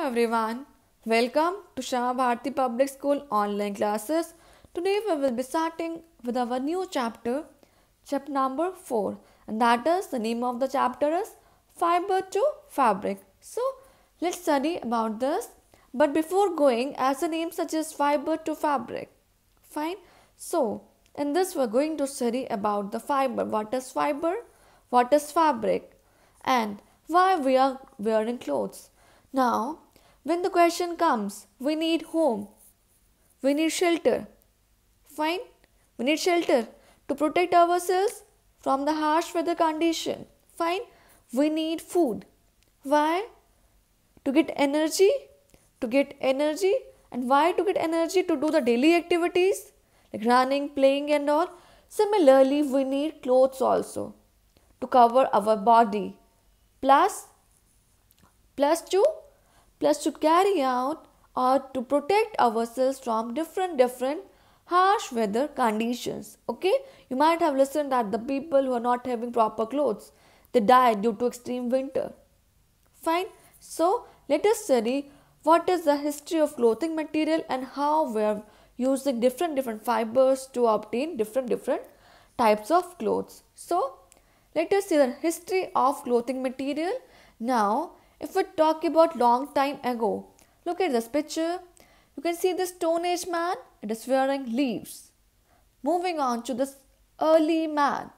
everyone, welcome to Shama Bharati Public School online classes. Today we will be starting with our new chapter number 4, and that is the name of the chapter is Fiber to Fabric. So let's study about this. But before going, as the name suggests, fiber to fabric. Fine. So in this we're going to study about the fiber. What is fiber? What is fabric? And why we are wearing clothes. Now, when the question comes, we need home, we need shelter. Fine, we need shelter to protect ourselves from the harsh weather condition. Fine, we need food. Why? To get energy, and why to get energy? To do the daily activities like running, playing, and all. Similarly, we need clothes also to cover our body. Plus, plus to plus to carry out or to protect ourselves from different harsh weather conditions. Okay, you might have listened that the people who are not having proper clothes, they die due to extreme winter. Fine. So let us study what is the history of clothing material and how we are using different fibers to obtain different types of clothes. So let us see the history of clothing material. Now, if we talk about long time ago, look at this picture. You can see this Stone Age man. It is wearing leaves. Moving on to this early man,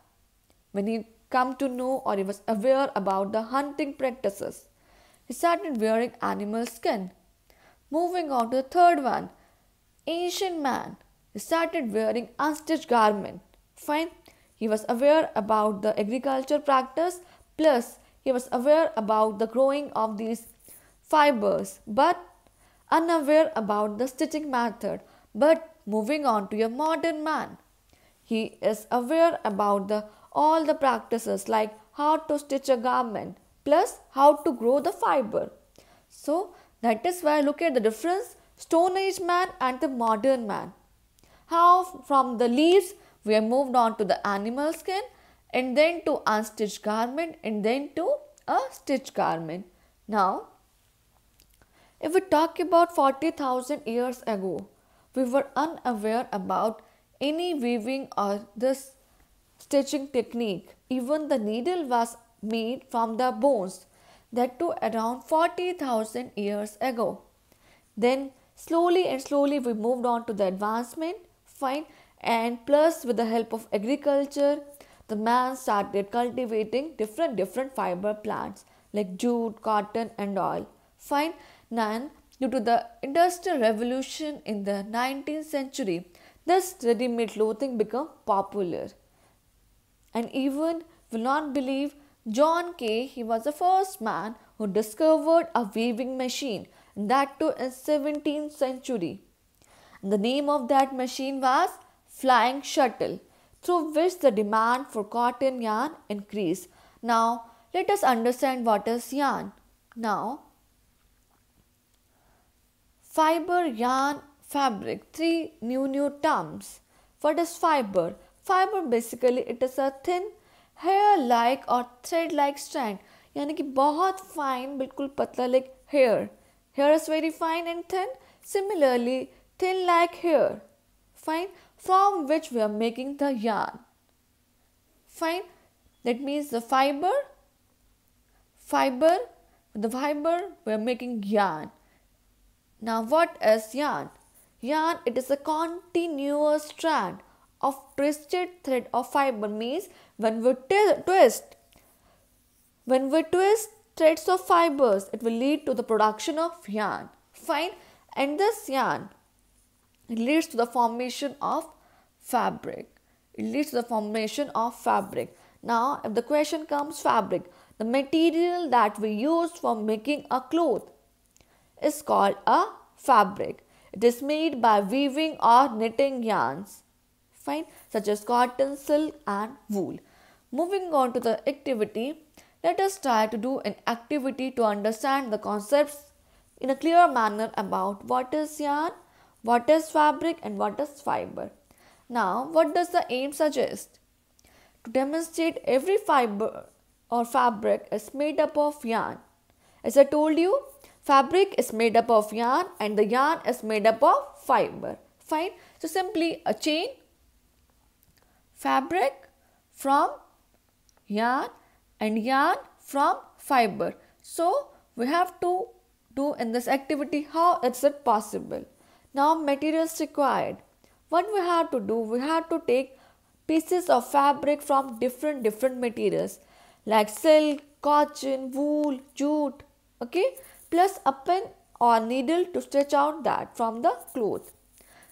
when he come to know or he was aware about the hunting practices, he started wearing animal skin. Moving on to the third one, ancient man. He started wearing unstitched garment. Fine. He was aware about the agriculture practice, plus he was aware about the growing of these fibers, but unaware about the stitching method. But moving on to a modern man, he is aware about all the practices like how to stitch a garment, plus how to grow the fiber. So that is why look at the difference, Stone Age man and the modern man. How from the leaves we have moved on to the animal skin, and then to unstitched garment, and then to a stitched garment. Now, if we talk about 40,000 years ago, we were unaware about any weaving or this stitching technique. Even the needle was made from the bones, that too around 40,000 years ago. Then slowly we moved on to the advancement. Fine. And plus with the help of agriculture, the man started cultivating different fiber plants like jute, cotton, and all. Fine. Then due to the industrial revolution in the 19th century, this ready-made clothing became popular. And even will not believe, John Kay, he was the first man who discovered a weaving machine, and that too in 17th century. And the name of that machine was flying shuttle, through which the demand for cotton yarn increased. Now, let us understand what is yarn. Now, fiber, yarn, fabric, three new terms. What is fiber? Fiber basically it is a thin hair-like or thread-like strand. यानी कि बहुत fine, बिल्कुल पतला like hair. Hair is very fine and thin. Similarly, thin like hair. Fine. From which we are making the yarn. Fine. That means the fiber, the fiber we are making yarn. Now what is yarn? Yarn, it is a continuous strand of twisted thread of fiber. Means when we twist threads of fibers, it will lead to the production of yarn. Fine. And this yarn, it leads to the formation of fabric. Now, if the question comes fabric, the material that we use for making a cloth is called a fabric. It is made by weaving or knitting yarns, fine, such as cotton, silk, and wool. Moving on to the activity, let us try to do an activity to understand the concepts in a clear manner about what is yarn, what is fabric, and what is fiber. Now, what does the aim suggest? To demonstrate every fiber or fabric is made up of yarn. As I told you, Fabric is made up of yarn and the yarn is made up of fiber. Fine. So simply a chain, fabric from yarn and yarn from fiber. So we have to do in this activity how is it possible. Now materials required. What we have to do, we have to take pieces of fabric from different materials like silk, cotton, wool, jute, okay, plus a pin or needle to stretch out that from the cloth.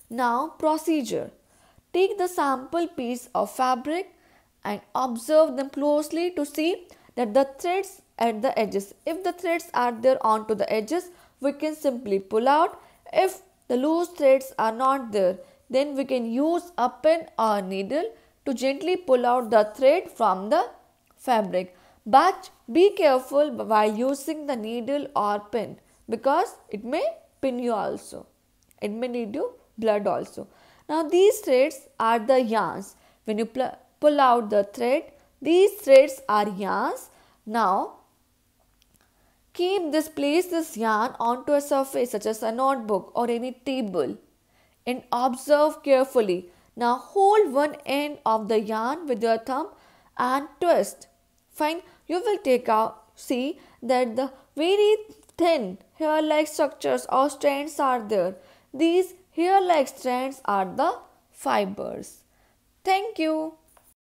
Now procedure. Take the sample piece of fabric and observe them closely to see that the threads at the edges. If the threads are there onto the edges, we can simply pull out. If the loose threads are not there, then we can use a pin or needle to gently pull out the thread from the fabric. But be careful while using the needle or pin because it may pin you also. It may lead you blood also. Now these threads are the yarns. When you pull out the thread, these threads are yarns. Now place this yarn onto a surface such as a notebook or any table and observe carefully. Now hold one end of the yarn with your thumb and twist. Fine. You will see that the very thin hair-like structures or strands are there. These hair-like strands are the fibers. Thank you.